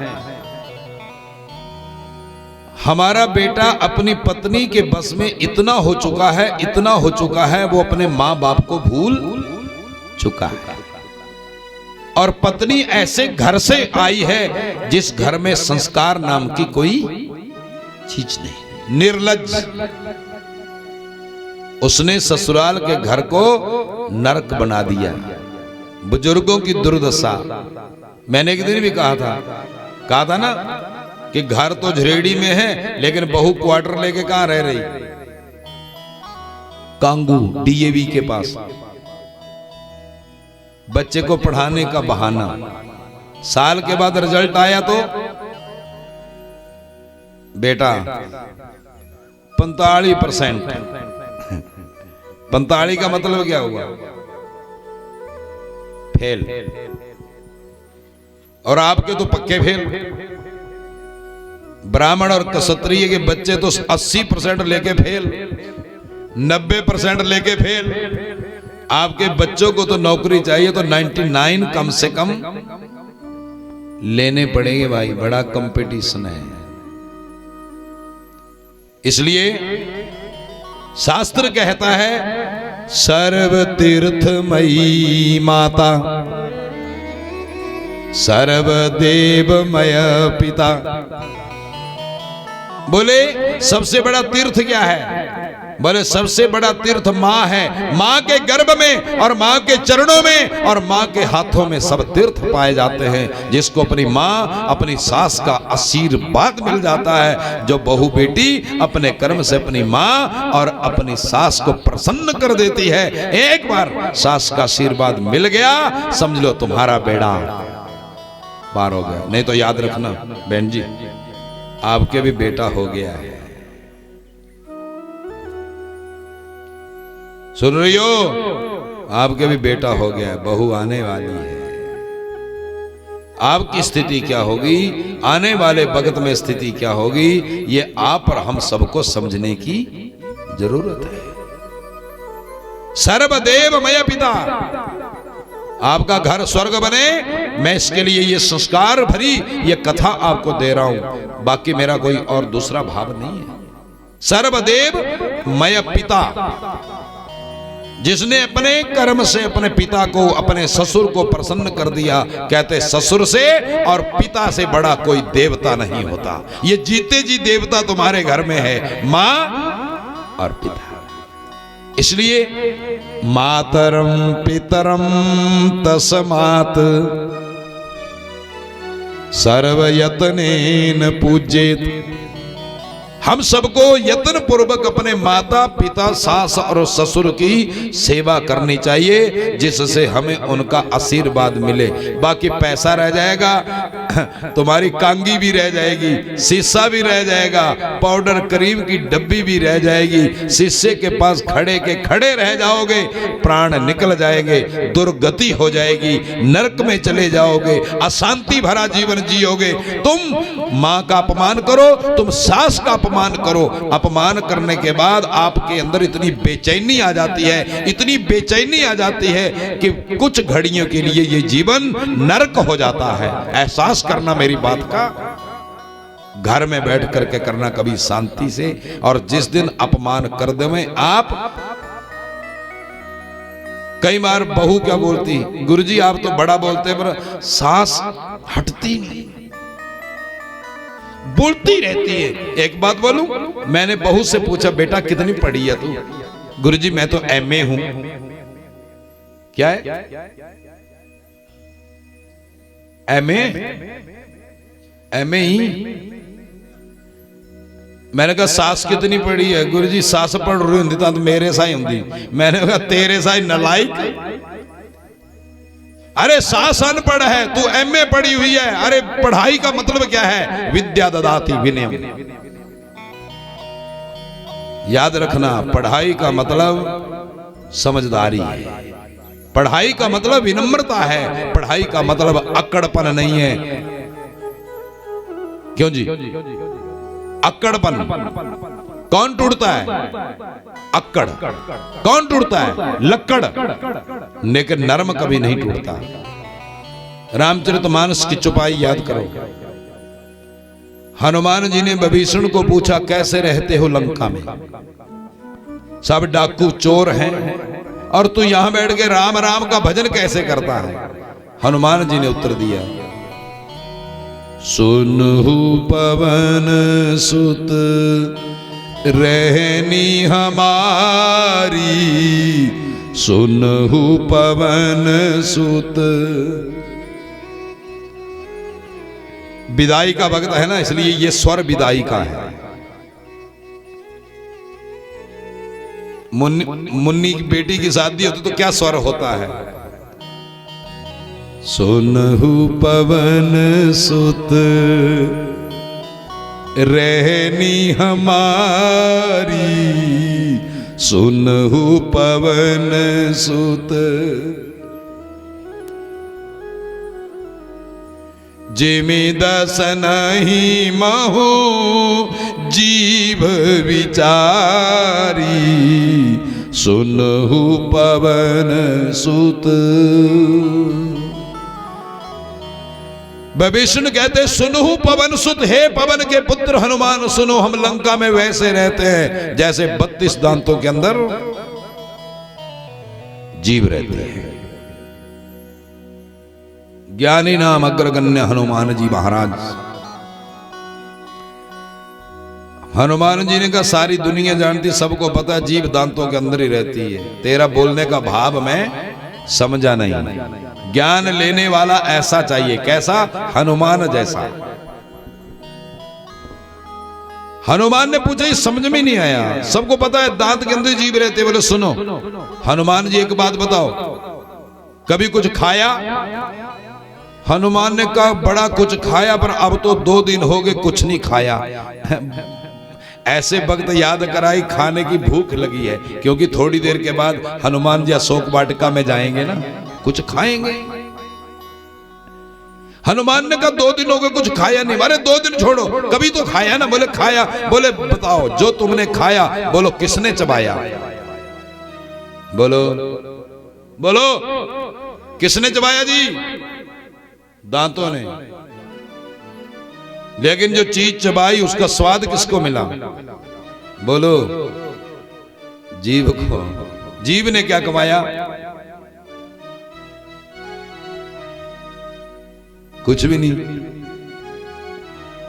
हमारा बेटा अपनी पत्नी के बस में इतना हो चुका है, इतना हो चुका है, वो अपने माँ बाप को भूल चुका है। और पत्नी ऐसे घर से आई है जिस घर में संस्कार नाम की कोई चीज नहीं, निर्लज्ज। उसने ससुराल के घर को नरक बना दिया। बुजुर्गों की दुर्दशा। मैंने एक दिन भी कहा था ना कि घर तो झरेड़ी में है लेकिन बहू क्वार्टर लेके कहां रह रही? कांगू डीएवी के पास। बच्चे को पढ़ाने का बहाना। साल के बाद रिजल्ट आया तो बेटा 45%। 45 का मतलब क्या हुआ? फेल। और आपके तो पक्के फेल। ब्राह्मण और क्षत्रिय के बच्चे तो 80% लेके फेल, 90% लेके फेल। आपके बच्चों को तो नौकरी चाहिए तो 99 कम से कम लेने पड़ेंगे भाई, बड़ा कंपटीशन है। इसलिए शास्त्र कहता है सर्व तीर्थमयी माता सर्व देवमय पिता। बोले सबसे बड़ा तीर्थ क्या है? बोले सबसे बड़ा तीर्थ माँ है। माँ के गर्भ में और माँ के चरणों में और माँ के हाथों में सब तीर्थ पाए जाते हैं। जिसको अपनी माँ अपनी सास का आशीर्वाद मिल जाता है, जो बहू बेटी अपने कर्म से अपनी माँ और अपनी सास को प्रसन्न कर देती है, एक बार सास का आशीर्वाद मिल गया समझ लो तुम्हारा बेड़ा पार हो गया। नहीं तो याद रखना बहन जी, आपके भी बेटा हो गया है। सुन रही हो? आपके भी बेटा हो गया है, बहू आने वाली है। आपकी स्थिति क्या होगी, आने वाले वक्त में स्थिति क्या होगी, ये आप और हम सबको समझने की जरूरत है। सर्वदेवमय पिता, आपका घर स्वर्ग बने, मैं इसके लिए ये संस्कार भरी ये कथा आपको दे रहा हूं, बाकी मेरा कोई और दूसरा भाव नहीं है। सर्वदेव मय पिता, जिसने अपने कर्म से अपने पिता को अपने ससुर को प्रसन्न कर दिया, कहते ससुर से और पिता से बड़ा कोई देवता नहीं होता। ये जीते जी देवता तुम्हारे घर में है, मां और पिता। इसलिए मातरम पितरम तस्मात् सर्वयत्नेन पूज्येत। हम सबको यत्न पूर्वक अपने माता पिता सास और ससुर की सेवा करनी चाहिए, जिससे हमें उनका आशीर्वाद मिले। बाकी पैसा रह जाएगा, तुम्हारी कांगी भी रह जाएगी, शीशा भी रह जाएगा, पाउडर क्रीम की डब्बी भी रह जाएगी, शीशे के पास खड़े के खड़े रह जाओगे, प्राण निकल जाएंगे, दुर्गति हो जाएगी, नरक में चले जाओगे, अशांति भरा जीवन जियोगे। तुम माँ का अपमान करो, तुम सास का अपमान अपमान करो। अपमान करने के बाद आपके अंदर इतनी बेचैनी आ जाती है, इतनी बेचैनी आ जाती है कि कुछ घड़ियों के लिए ये जीवन नरक हो जाता है। एहसास करना मेरी बात का, घर में बैठ करके करना कभी शांति से। और जिस दिन अपमान कर देवें आप, कई बार बहू क्या बोलती, गुरुजी आप तो बड़ा बोलते हैं, पर सास हटती नहीं, बोलती रहती है। एक बात बोलूं, मैंने बहू से पूछा बेटा कितनी पढ़ी है तू? गुरुजी मैं तो एमए हूं। क्या है एमए? एमए ही। मैंने कहा सास कितनी पढ़ी है? गुरुजी सास पढ़ रही होंगी तो मेरे साई होंगी। मैंने कहा तेरे साई नलायक, अरे सास अनपढ़ है, तू एमए पढ़ी हुई है। अरे पढ़ाई का मतलब क्या है? विद्या ददाति विनयम। याद रखना, पढ़ाई का मतलब समझदारी है, पढ़ाई का मतलब विनम्रता है, पढ़ाई का मतलब अक्कड़पन नहीं है। क्यों जी? अक्कड़पन कौन टूटता है? अक्कड़ कौन टूटता है? लक्कड़। लेकिन नर्म कभी नहीं टूटता। रामचरितमानस की चौपाई याद करो। हनुमान जी ने विभीषण को पूछा कैसे रहते हो लंका में? सब डाकू चोर हैं और तू यहां बैठ के राम राम का भजन कैसे करता है? हनुमान जी ने उत्तर दिया, सुनहु पवन सुत रहनी हमारी, सुनहु पवन सुत। विदाई का वक्त है ना, इसलिए ये स्वर विदाई का है। मुन्नी की बेटी की शादी होती तो क्या स्वर होता है? सुनहु पवन सुत रहनी हमारी, सुनहु पवन सुत। जिमि दस नहीं महु जीव विचारी, सुनहु पवन सुत। विभीषण कहते सुनहु पवन सुत, हे पवन के पुत्र हनुमान सुनो, हम लंका में वैसे रहते हैं जैसे 32 दांतों के अंदर जीव रहते हैं। ज्ञानी नाम अग्रगण्य हनुमान जी महाराज। हनुमान जी ने कहा सारी दुनिया जानती, सबको पता जीव दांतों के अंदर ही रहती है, तेरा बोलने का भाव मैं समझा नहीं। ज्ञान लेने वाला ऐसा चाहिए, कैसा? हनुमान जैसा। हनुमान ने पूछा, इस समझ में नहीं आया, सबको पता है दांत के अंदर जीव रहते। बोले सुनो हनुमान जी एक बात बताओ, कभी कुछ खाया? हनुमान ने कहा बड़ा कुछ खाया, पर अब तो 2 दिन हो गए कुछ नहीं खाया। ऐसे वक्त याद कराई खाने की भूख लगी है, क्योंकि थोड़ी देर के बाद हनुमान जी अशोक वाटिका में जाएंगे ना, कुछ खाएंगे। हनुमान ने कहा 2 दिन हो गए कुछ खाया नहीं। अरे 2 दिन छोड़ो, कभी तो खाया ना। बोले खाया। बोले बताओ जो तुमने खाया, बोलो किसने चबाया? बोलो बोलो किसने चबाया जी? दांतों ने। लेकिन जो चीज चबाई उसका स्वाद किसको मिला? बोलो जीव को। जीव ने क्या कमाया? कुछ भी नहीं।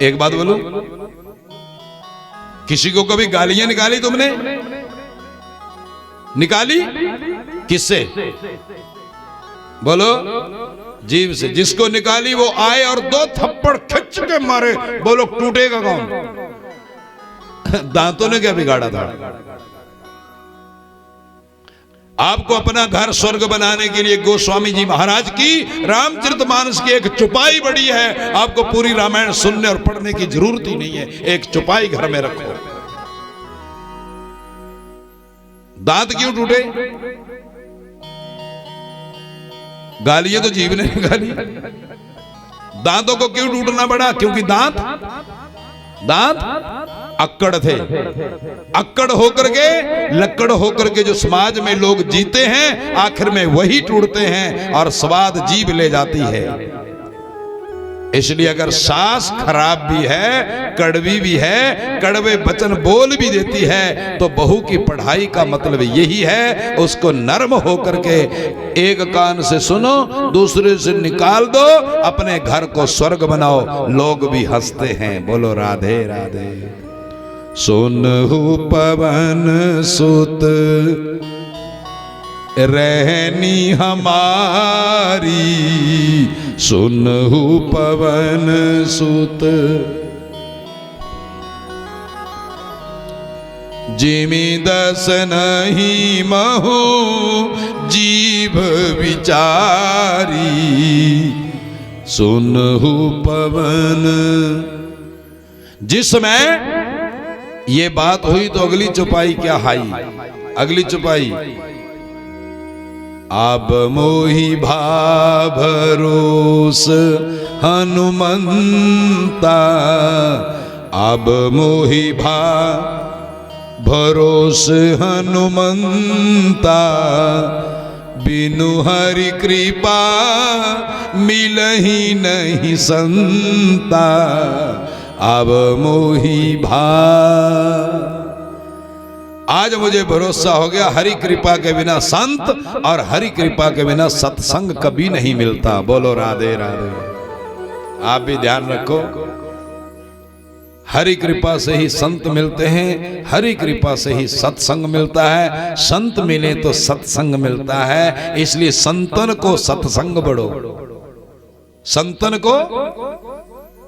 एक बात बोलो, किसी को कभी गालियां निकाली तुमने? निकाली? किससे? बोलो जीव से। जिसको निकाली वो आए और 2 थप्पड़ खिंच के मारे, बोलो टूटेगा कौन? दांतों ने क्या बिगाड़ा था? आपको अपना घर स्वर्ग बनाने के लिए गोस्वामी जी महाराज की रामचरितमानस की एक चौपाई बड़ी है। आपको पूरी रामायण सुनने और पढ़ने की जरूरत ही नहीं है, एक चौपाई घर में रखो। दांत क्यों टूटे? गालियां तो जीव ने निकाली। दांतों को क्यों टूटना पड़ा? क्योंकि दांत अक्कड़ थे। अक्कड़ होकर के, लक्कड़ होकर के जो समाज में लोग जीते हैं, आखिर में वही टूटते हैं और स्वाद जीभ ले जाती है। इसलिए अगर सास खराब भी है, कड़वी भी है, कड़वे वचन बोल भी देती है, तो बहू की पढ़ाई का मतलब यही है, उसको नर्म होकर के एक कान से सुनो, दूसरे से निकाल दो, अपने घर को स्वर्ग बनाओ, लोग भी हंसते हैं। बोलो राधे राधे। सुनहु पवन सुत रहनी हमारी, सुनहु पवन सुत जिमि दस नहीं महु जीभ विचारी, सुनहु पवन। जिस समय ये बात हुई तो अगली चौपाई क्या हाई, अगली चौपाई, अब मोहि भरोस हनुमंता, अब मोहि भरोस हनुमंता, बिनु हरि कृपा मिलहि नहीं संता, अब मोहि आज मुझे भरोसा हो गया, हरि कृपा के बिना संत और हरि कृपा के बिना सत्संग कभी नहीं मिलता। बोलो राधे राधे। आप भी ध्यान रखो, हरि कृपा से ही संत मिलते हैं, हरि कृपा से ही सत्संग मिलता है, संत मिले तो सत्संग मिलता है। इसलिए संतन को सत्संग बढ़ो, संतन को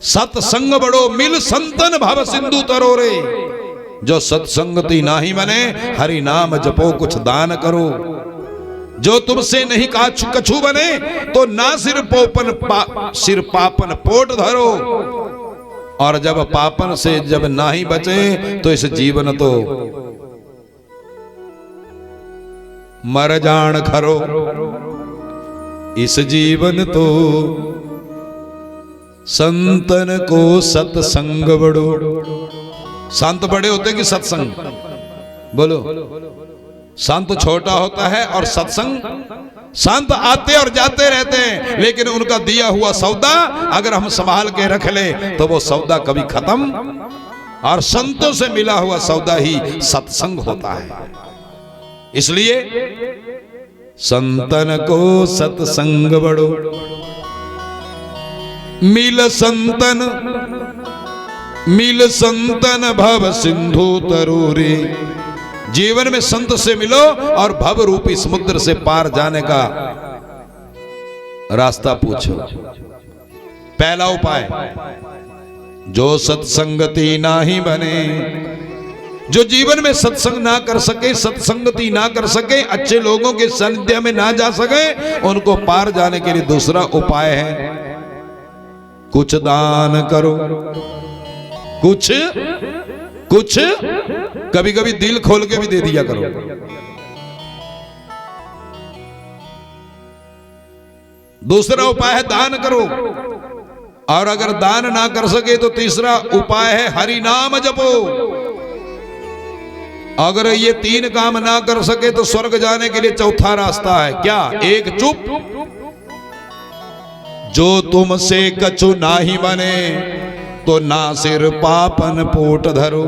सत्संग बढ़ो, मिल संतन भव सिंधु तरोरे। जो सत्संगति नाही बने, हरि नाम जपो कुछ दान करो। जो तुमसे नहीं कछु बने, तो ना सिर पापन पोट धरो। और जब पापन से जब नाही बचे, तो इस जीवन तो मर जान खरो। इस जीवन तो संतन को सत्संग बढ़ो। संत बड़े होते कि सत्संग? बोलो। संत छोटा होता है और सत्संग, संत आते और जाते रहते हैं, लेकिन उनका दिया हुआ सौदा अगर हम संभाल के रख ले तो वो सौदा कभी खत्म, और संतों से मिला हुआ सौदा ही सत्संग होता है। इसलिए संतन को सत्संग बढ़ो, मिल संतन भव सिंधु तरोरे। जीवन में संत से मिलो और भव रूपी समुद्र से पार जाने का रास्ता पूछो। पहला उपाय, जो सत्संगति नाही बने, जो जीवन में सत्संग ना कर सके, सत्संगति ना कर सके, अच्छे लोगों के सानिध्य में ना जा सके, उनको पार जाने के लिए दूसरा उपाय है, कुछ दान करो। कुछ कभी कभी दिल खोल के भी दे दिया करो। दूसरा उपाय है दान करो, और अगर दान ना कर सके तो तीसरा उपाय है हरि नाम जपो। अगर ये तीन काम ना कर सके तो स्वर्ग जाने के लिए चौथा रास्ता है, क्या? एक, चुप। जो तुमसे कछु नाही बने, तो ना सिर पापन पोट धरो।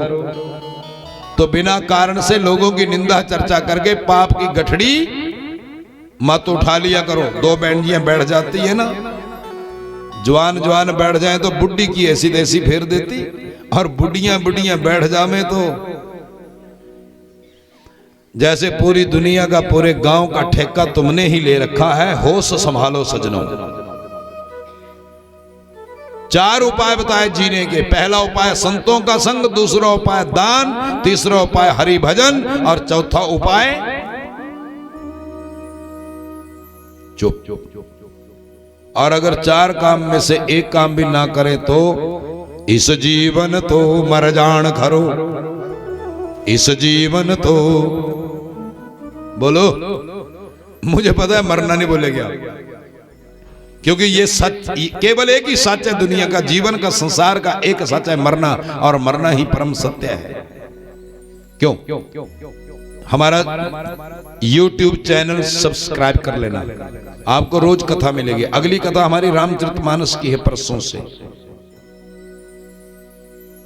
तो बिना कारण से लोगों की निंदा चर्चा करके पाप की गठड़ी मत उठा लिया करो। दो बैंडियां बैठ जाती है ना, जवान बैठ जाए तो बुड्ढी की ऐसी तैसी फेर देती, और बुढ़ियां बैठ जावे तो जैसे पूरी दुनिया का, पूरे गांव का ठेका तुमने ही ले रखा है। होश संभालो सजनों। चार उपाय बताए जीने के। पहला उपाय संतों का संग, दूसरा उपाय दान, तीसरा उपाय हरि भजन, और चौथा उपाय चुप। और अगर चार काम में से एक काम भी ना करे तो इस जीवन तो मर जान खरो। इस जीवन तो, बोलो, मुझे पता है मरना नहीं बोलेगा। क्योंकि ये सच, केवल एक ही सच है दुनिया का, जीवन का, संसार का एक सच है मरना, और मरना ही परम सत्य है। क्यों? हमारा YouTube चैनल सब्सक्राइब कर लेना, आपको रोज कथा मिलेगी। अगली कथा हमारी रामचरितमानस की है परसों से।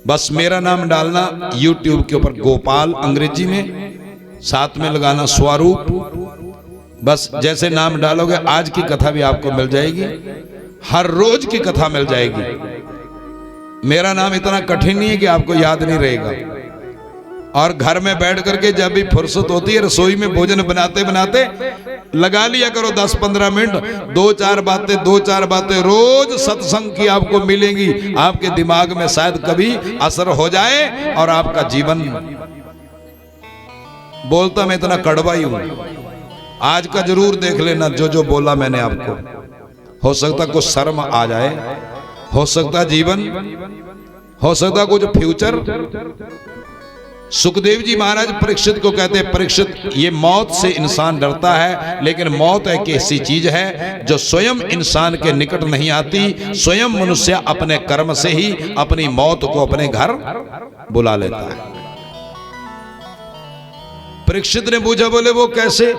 बस मेरा नाम डालना YouTube के ऊपर, गोपाल अंग्रेजी में, साथ में लगाना स्वरूप। बस जैसे नाम डालोगे आज की कथा भी आपको मिल जाएगी, हर रोज की कथा मिल जाएगी। मेरा नाम इतना कठिन नहीं है कि आपको याद नहीं रहेगा। और घर में बैठ करके जब भी फुर्सत होती है, रसोई में भोजन बनाते बनाते लगा लिया करो 10-15 मिनट, दो चार बातें रोज सत्संग की आपको मिलेंगी। आपके दिमाग में शायद कभी असर हो जाए और आपका जीवन, बोलता मैं इतना कड़वा ही हूं, आज का जरूर देख लेना जो जो बोला मैंने आपको। हो सकता कुछ शर्म आ जाए, हो सकता जीवन, हो सकता कुछ फ्यूचर। सुखदेव जी महाराज परीक्षित को कहते हैं, परीक्षित ये मौत से इंसान डरता है, लेकिन मौत एक ऐसी चीज है जो स्वयं इंसान के निकट नहीं आती। स्वयं मनुष्य अपने कर्म से ही अपनी मौत को अपने घर बुला लेता है। परीक्षित ने पूछा, बोले वो कैसे?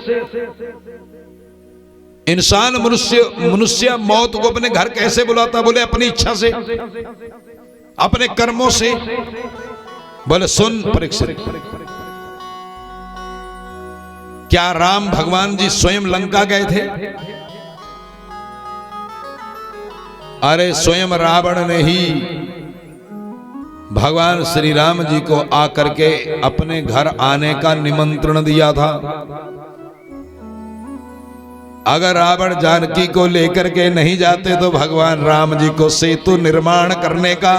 इंसान मनुष्य मौत को अपने घर कैसे बुलाता? बोले अपनी इच्छा से, अपने कर्मों से। बोले सुन परीक्षित, क्या राम भगवान जी स्वयं लंका गए थे? अरे स्वयं रावण ने ही भगवान श्री राम जी को आकर के अपने घर आने का निमंत्रण दिया था। अगर रावण जानकी को लेकर के नहीं जाते तो भगवान राम जी को सेतु निर्माण करने का,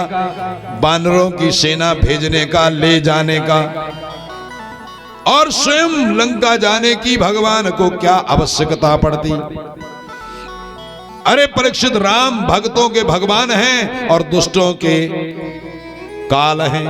बानरों की सेना भेजने का, ले जाने का, और स्वयं लंका जाने की भगवान को क्या आवश्यकता पड़ती? अरे परीक्षित, राम भक्तों के भगवान हैं और दुष्टों के काल हैं।